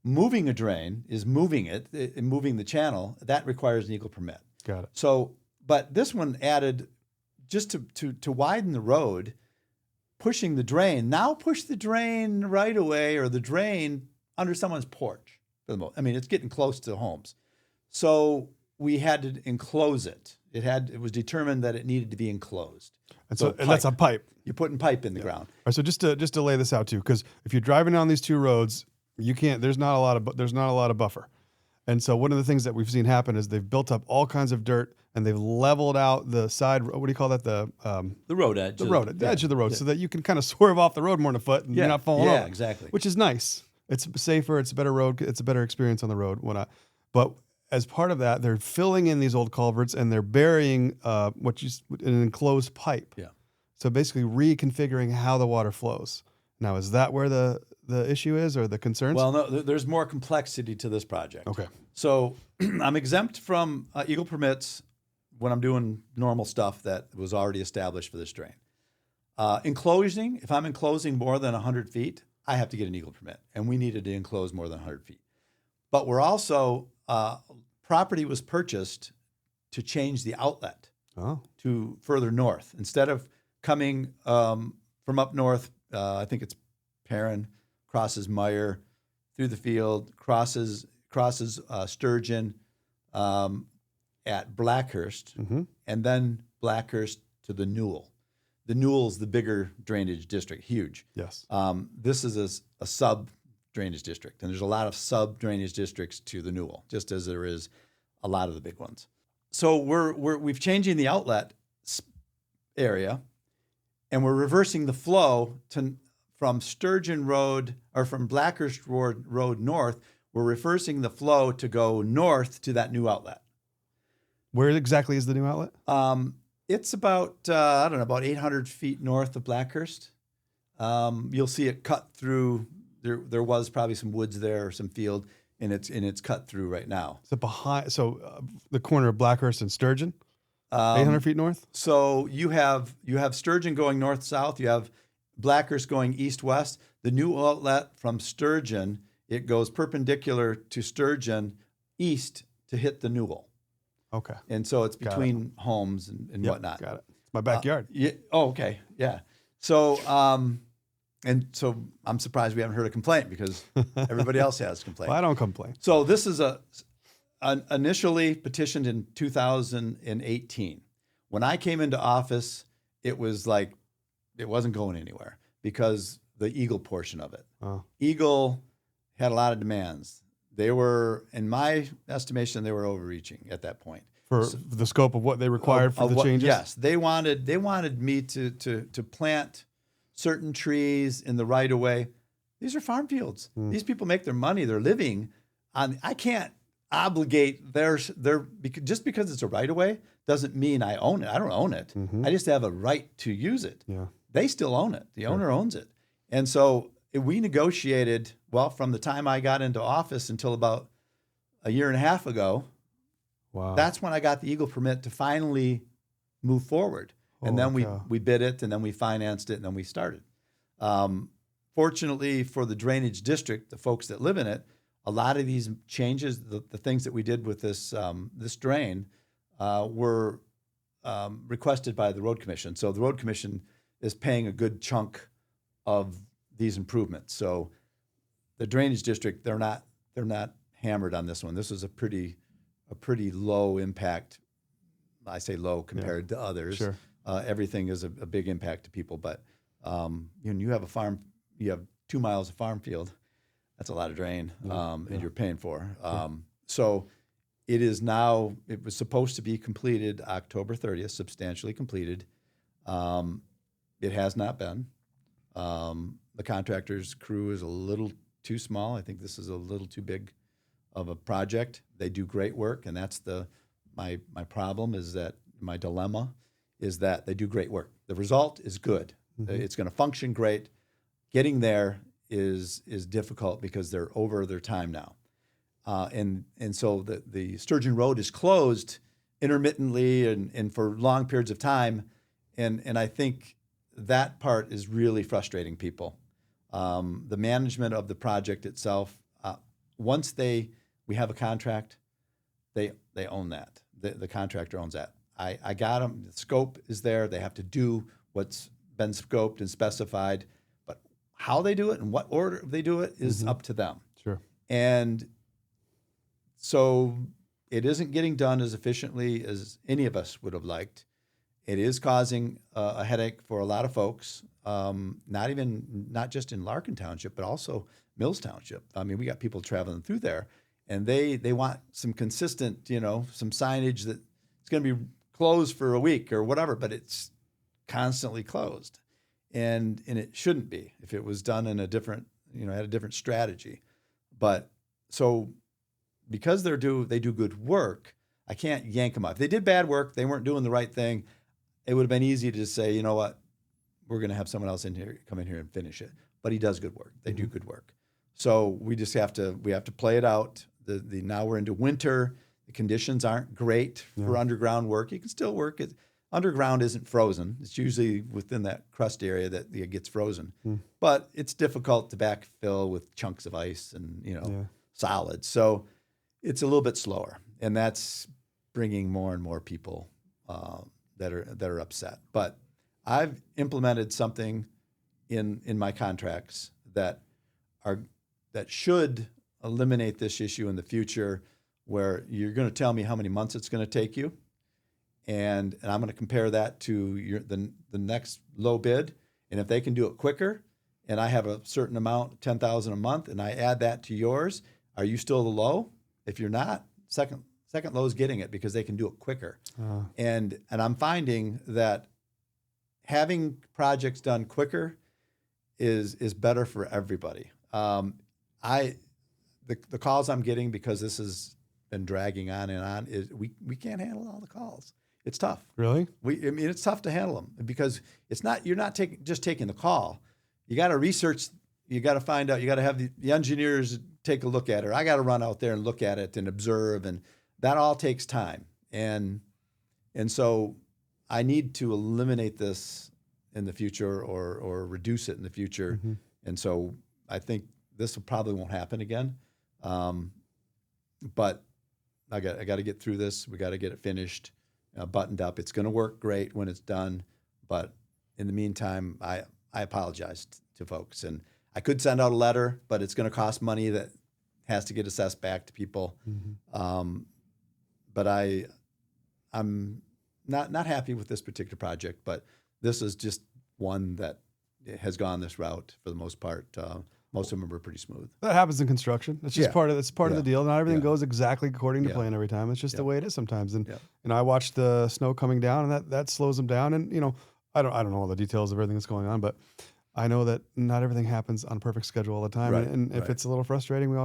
Moving a drain is moving the channel. That requires an eagle permit. Got it. So, but this one added just to widen the road, pushing the drain. Now push the drain right away, or the drain under someone's porch. For the most, I mean, it's getting close to homes. So we had to enclose it. It was determined that it needed to be enclosed. And so and that's a pipe. You're putting pipe in the ground. All right, so just to lay this out too, because if you're driving down these two roads, you can't. There's not a lot of buffer. And so one of the things that we've seen happen is they've built up all kinds of dirt and they've leveled out the side. What do you call that? The road edge. The edge of the road, so that you can kind of swerve off the road more than a foot and you're not falling over. Yeah, exactly. Which is nice. It's safer. It's a better road. It's a better experience on the road. But as part of that, they're filling in these old culverts and they're burying an enclosed pipe. Yeah. So basically reconfiguring how the water flows. Now, is that where the issue is or the concerns? Well, no, there's more complexity to this project. Okay. So I'm exempt from Eagle permits when I'm doing normal stuff that was already established for this drain. If I'm enclosing more than 100 feet, I have to get an Eagle permit, and we needed to enclose more than 100 feet. But we're also, property was purchased to change the outlet to further north. Instead of coming from up north, I think it's Perrin, crosses Meyer, through the field, crosses Sturgeon at Blackhurst, and then Blackhurst to the Newell. The Newell's the bigger drainage district, huge. Yes. This is a sub-drainage district, and there's a lot of sub-drainage districts to the Newell, just as there is a lot of the big ones. So we've changing the outlet area, and we're reversing the flow from Sturgeon Road, or from Blackhurst Road north. We're reversing the flow to go north to that new outlet. Where exactly is the new outlet? It's about, about 800 feet north of Blackhurst. You'll see it cut through. There was probably some woods there or some field, and it's cut through right now. So behind, the corner of Blackhurst and Sturgeon, 800 feet north? So you have Sturgeon going north-south. You have Blackhurst going east-west. The new outlet from Sturgeon, it goes perpendicular to Sturgeon east to hit the Newell. Okay. And so it's between homes and whatnot. Got it. It's my backyard. Yeah. Oh, okay. Yeah. So, and so I'm surprised we haven't heard a complaint because everybody else has complained. Well, I don't complain. So this is initially petitioned in 2018. When I came into office, it was like it wasn't going anywhere because the Eagle portion of it. Oh. Eagle had a lot of demands. They were, in my estimation, they were overreaching at that point. For the scope of what they required for the changes? Yes. They wanted me to plant certain trees in the right of way. These are farm fields. These people make their money, they're living on. I can't obligate their just because it's a right of way doesn't mean I own it. I don't own it. I just have a right to use it. Yeah. They still own it. The owner owns it. And so we negotiated, from the time I got into office until about a year and a half ago. Wow. That's when I got the Eagle permit to finally move forward. And then we bid it, and then we financed it, and then we started. Fortunately for the drainage district, the folks that live in it, a lot of these changes, the things that we did with this drain, were requested by the road commission. So the road commission is paying a good chunk of these improvements. So the drainage district, they're not hammered on this one. This is a pretty low impact. I say low compared to others. Sure. Everything is a big impact to people, but you have a farm, you have 2 miles of farm field. That's a lot of drain, and you're paying for. So it is now. It was supposed to be completed October 30th, substantially completed. It has not been. The contractor's crew is a little too small. I think this is a little too big of a project. They do great work, and that's my problem is that my dilemma is that they do great work. The result is good. It's going to function great. Getting there is difficult because they're over their time now, and so the Sturgeon Road is closed intermittently and for long periods of time, and I think that part is really frustrating people. The management of the project itself, once we have a contract, they own that. The contractor owns that. I got them. The scope is there. They have to do what's been scoped and specified, but how they do it and what order they do it is up to them. Sure. And so it isn't getting done as efficiently as any of us would have liked. It is causing a headache for a lot of folks, not just in Larkin Township, but also Mills Township. I mean, we got people traveling through there, and they want some consistent, some signage that it's going to be closed for a week or whatever, but it's constantly closed, and it shouldn't be if it was done in a different, had a different strategy. But so because they do good work, I can't yank them up. If they did bad work, they weren't doing the right thing, it would have been easy to just say, you know what, we're going to have someone else come in here and finish it. But he does good work. They do good work. So we just have to play it out. Now we're into winter. The conditions aren't great for underground work. You can still work it. Underground isn't frozen. It's usually within that crust area that it gets frozen. But it's difficult to backfill with chunks of ice and solids. So it's a little bit slower, and that's bringing more and more people that are upset. But I've implemented something in my contracts that should eliminate this issue in the future, where you're going to tell me how many months it's going to take you, and I'm going to compare that to the next low bid, and if they can do it quicker, and I have a certain amount, $10,000 a month, and I add that to yours, are you still the low? If you're not, second low's getting it because they can do it quicker, and I'm finding that having projects done quicker is better for everybody. The calls I'm getting, because this has been dragging on and on, is we can't handle all the calls. It's tough. Really? It's tough to handle them because you're not just taking the call. You got to research. You got to find out. You got to have the engineers take a look at it. I got to run out there and look at it and observe, and that all takes time. And so I need to eliminate this in the future or reduce it in the future. And so I think this probably won't happen again. But I got to get through this. We got to get it finished, buttoned up. It's going to work great when it's done. But in the meantime, I apologize to folks. And I could send out a letter, but it's going to cost money that has to get assessed back to people. But I'm not happy with this particular project, but this is just one that has gone this route for the most part. Most of them are pretty smooth. That happens in construction. It's just part of the deal. Not everything goes exactly according to plan every time. It's just the way it is sometimes. And I watched the snow coming down, and that slows them down. And I don't know all the details of everything that's going on, but I know that not everything happens on a perfect schedule all the time. Right, and if it's a little frustrating, we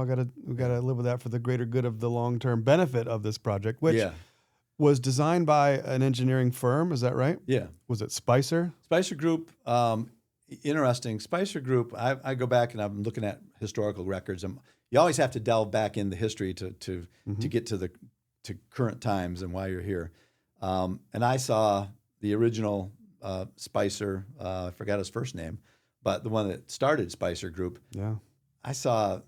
gotta live with that for the greater good of the long term benefit of this project, which was designed by an engineering firm. Is that right? Yeah. Was it Spicer? Spicer Group. Interesting. Spicer Group. I go back and I'm looking at historical records. You always have to delve back in the history to get to current times and why you're here. And I saw the original Spicer. I forgot his first name, but the one that started Spicer Group. Yeah. I saw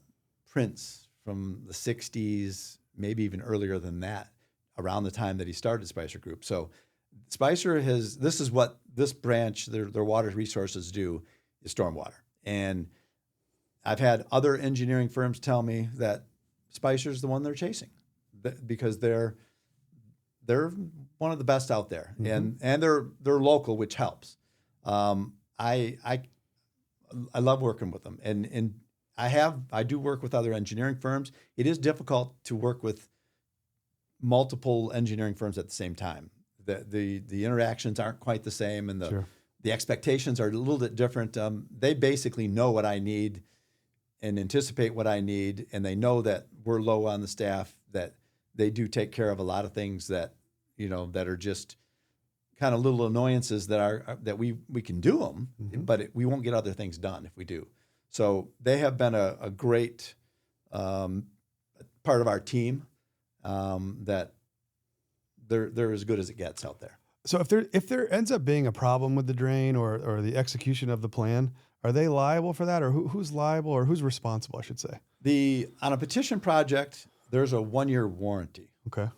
prints from the '60s, maybe even earlier than that, around the time that he started Spicer Group. So Spicer this is what this branch, their water resources do, is stormwater. And I've had other engineering firms tell me that Spicer's the one they're chasing because they're one of the best out there, and they're local, which helps. I love working with them, and I do work with other engineering firms. It is difficult to work with multiple engineering firms at the same time. The interactions aren't quite the same, and the expectations are a little bit different. They basically know what I need and anticipate what I need, and they know that we're low on the staff, that they do take care of a lot of things that that are just kind of little annoyances that we can do them, but we won't get other things done if we do. So they have been a great part of our team. That they're as good as it gets out there. So if there ends up being a problem with the drain or the execution of the plan, are they liable for that, or who's liable, or who's responsible, I should say? On a petition project, there's a 1-year warranty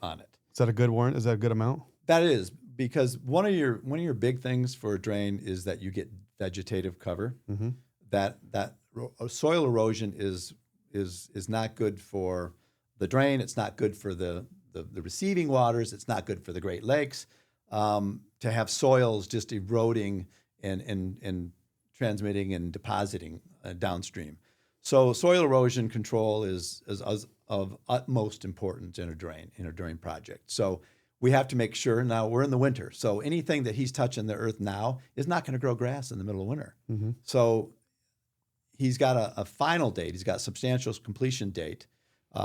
on it. Is that a good warrant? Is that a good amount? That is, because one of your big things for a drain is that you get vegetative cover. That soil erosion is not good for the drain. It's not good for the the receiving waters. It's not good for the Great Lakes. To have soils just eroding and transmitting and depositing downstream. So soil erosion control is of utmost importance in a drain project. So we have to make sure, now we're in the winter, so anything that he's touching the earth now is not going to grow grass in the middle of winter. Mm-hmm. So he's got a final date. He's got substantial completion date,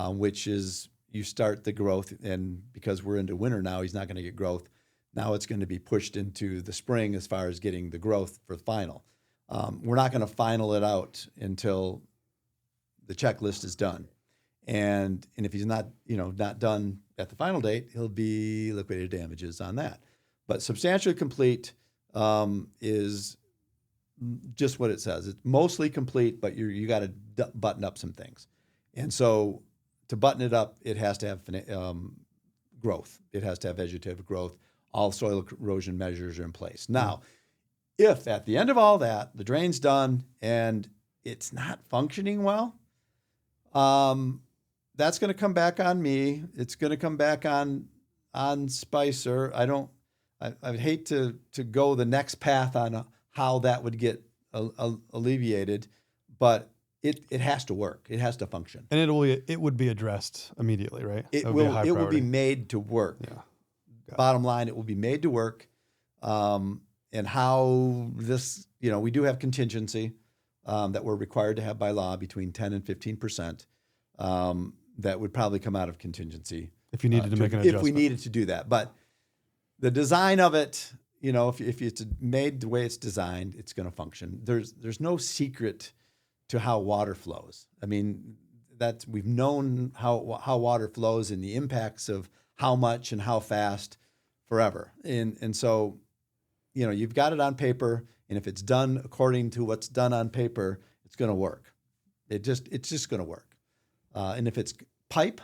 which is you start the growth, and because we're into winter now, he's not going to get growth. Now it's going to be pushed into the spring as far as getting the growth for the final. We're not going to final it out until the checklist is done. And if he's not done at the final date, he'll be liquidated damages on that. But substantially complete is just what it says. It's mostly complete, but you got to button up some things. And so to button it up, it has to have growth. It has to have vegetative growth. All soil erosion measures are in place. Now, if at the end of all that, the drain's done and it's not functioning well, that's going to come back on me. It's going to come back on Spicer. I would hate to go the next path on how that would get alleviated, but it has to work. It has to function. And it would be addressed immediately, right? It will be made to work. Yeah. Bottom line, it will be made to work. And how this, we do have contingency that we're required to have by law between 10 and 15%. That would probably come out of contingency. If you needed to make an adjustment. If we needed to do that. But the design of it, if it's made the way it's designed, it's going to function. There's no secret to how water flows. I mean, we've known how water flows and the impacts of how much and how fast forever. And so, you've got it on paper, and if it's done according to what's done on paper, it's going to work. It's just going to work. And if it's pipe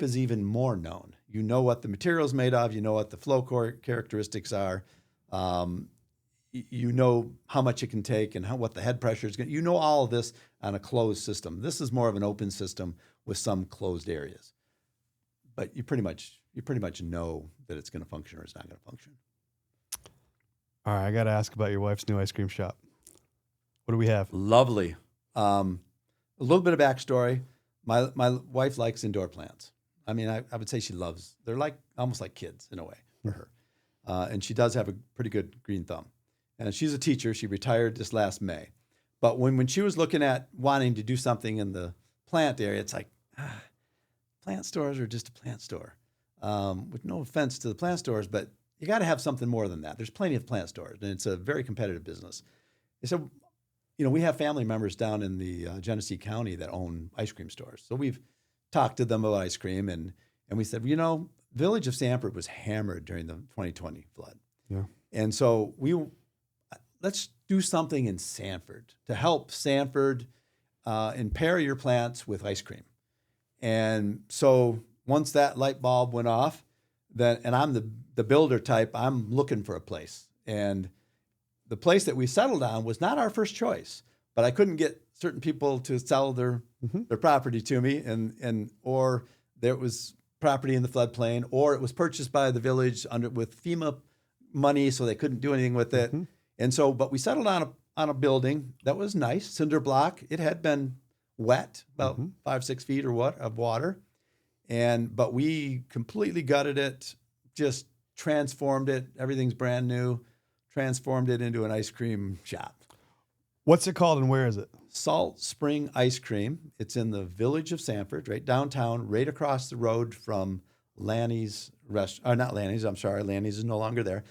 is even more known. You know what the material's made of. You know what the flow characteristics are. You know how much it can take and what the head pressure is going. You know all of this on a closed system. This is more of an open system with some closed areas. But you pretty much know that it's going to function or it's not going to function. All right, I got to ask about your wife's new ice cream shop. What do we have? Lovely. A little bit of backstory. My wife likes indoor plants. I mean, I would say they're almost like kids in a way for her. And she does have a pretty good green thumb. And she's a teacher. She retired this last May. But when she was looking at wanting to do something in the plant area, it's like, plant stores are just a plant store. With no offense to the plant stores, but you got to have something more than that. There's plenty of plant stores, and it's a very competitive business. So, we have family members down in the Genesee County that own ice cream stores. So we've talked to them about ice cream, and we said, Village of Sanford was hammered during the 2020 flood. Yeah. And so let's do something in Sanford to help Sanford and pair your plants with ice cream. And so once that light bulb went off, and I'm the builder type, I'm looking for a place. And the place that we settled on was not our first choice, but I couldn't get certain people to sell their property to me, or there was property in the floodplain, or it was purchased by the village with FEMA money, so they couldn't do anything with it. And so, but we settled on a building that was nice, cinder block. It had been wet, about 5-6 feet of water, but we completely gutted it, just transformed it. Everything's brand new. Transformed it into an ice cream shop. What's it called and where is it? Salt Spring Ice Cream. It's in the Village of Sanford, right downtown, right across the road from Lanny's restaurant. Not Lanny's, I'm sorry. Lanny's is no longer there.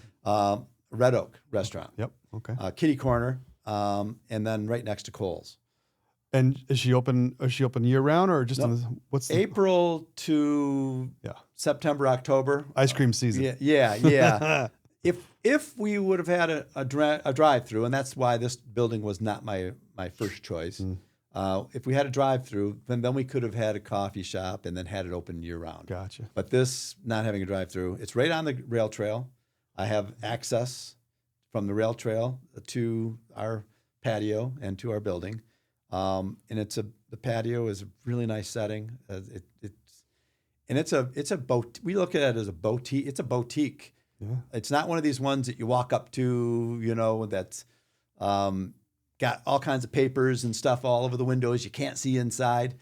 Red Oak Restaurant. Yep. Okay. Kitty Corner, and then right next to Kohl's. And is she open year round or just what's April to September, October? Ice cream season. Yeah. If we would have had a drive-through, and that's why this building was not my first choice. If we had a drive-through, then we could have had a coffee shop and then had it open year-round. Gotcha. But this, not having a drive-through, it's right on the rail trail. I have access from the rail trail to our patio and to our building. And the patio is a really nice setting. and it's a boat. We look at it as a boutique. It's a boutique. Yeah. It's not one of these ones that you walk up to, that's got all kinds of papers and stuff all over the windows. You can't see inside.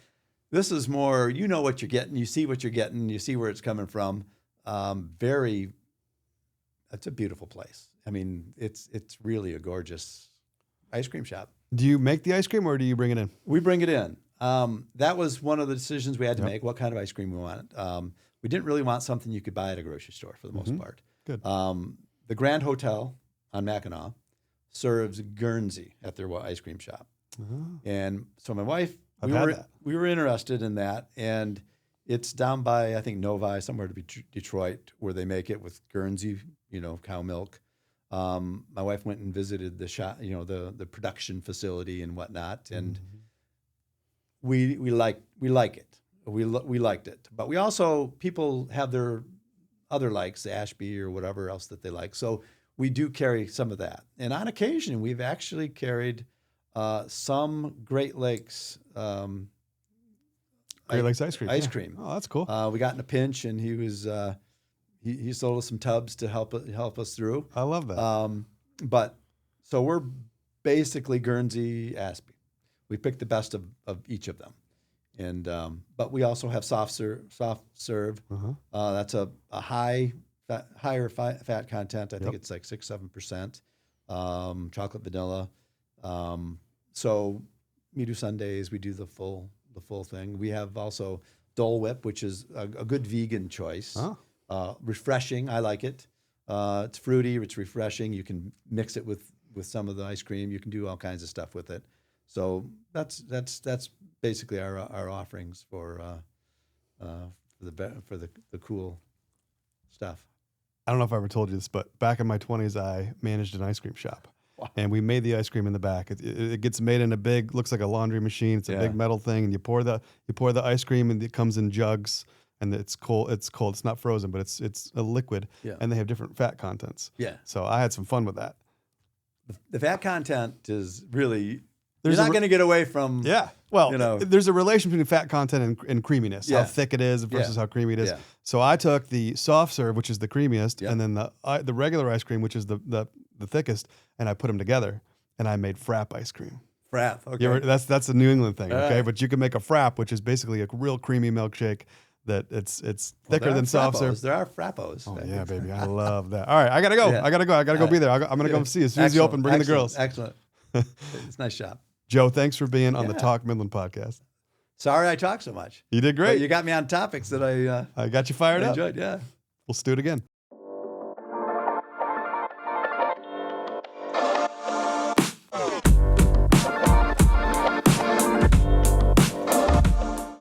This is more, you know what you're getting. You see what you're getting. You see where it's coming from. It's a beautiful place. I mean, it's really a gorgeous ice cream shop. Do you make the ice cream or do you bring it in? We bring it in. That was one of the decisions we had to make, what kind of ice cream we wanted. We didn't really want something you could buy at a grocery store for the most part. Good. The Grand Hotel on Mackinac serves Guernsey at their ice cream shop. And so my wife, we were interested in that. And it's down by, I think, Novi, somewhere to be Detroit, where they make it with Guernsey, cow milk. My wife went and visited the shop, the production facility and whatnot, and we like it. We liked it, but we also, people have their other likes, Ashby or whatever else that they like. So we do carry some of that, and on occasion we've actually carried some Great Lakes. Great Lakes ice cream. Ice cream. Oh, that's cool. We got in a pinch, and he was. He sold us some tubs to help us through. I love that. But so we're basically Guernsey, Ashby. We picked the best of each of them, and but we also have soft serve. That's a higher fat content. I think it's like 6-7%. Chocolate vanilla. So we do sundaes. We do the full thing. We have also Dole Whip, which is a good vegan choice. Refreshing. I like it. It's fruity. It's refreshing. You can mix it with some of the ice cream. You can do all kinds of stuff with it. So that's basically our offerings for the cool stuff. I don't know if I ever told you this, but back in my 20s, I managed an ice cream shop. Wow. And we made the ice cream in the back. It gets made in a big, looks like a laundry machine. It's a big metal thing, and you pour the ice cream, and it comes in jugs. And it's cold. It's cold. It's not frozen, but it's a liquid. Yeah. And they have different fat contents. Yeah. So I had some fun with that. The fat content is really, you're not going to get away from. Yeah. Well, there's a relation between fat content and creaminess. How thick it is versus how creamy it is. Yeah. So I took the soft serve, which is the creamiest, and then the regular ice cream, which is the thickest, and I put them together, and I made frap ice cream. Frap. Okay. That's a New England thing. Okay. But you can make a frap, which is basically a real creamy milkshake. That it's thicker than soft serve. There are frappos. Oh yeah, baby, I love that. All right, I gotta go. Yeah. I gotta go be there. I'm gonna go see you as soon as you open. Bring the girls. Excellent. It's a nice shop. Joe, thanks for being on the Talk Midland podcast. Sorry I talked so much. You did great. But you got me on topics that I got you fired up. Enjoyed. Yeah. We'll do it again.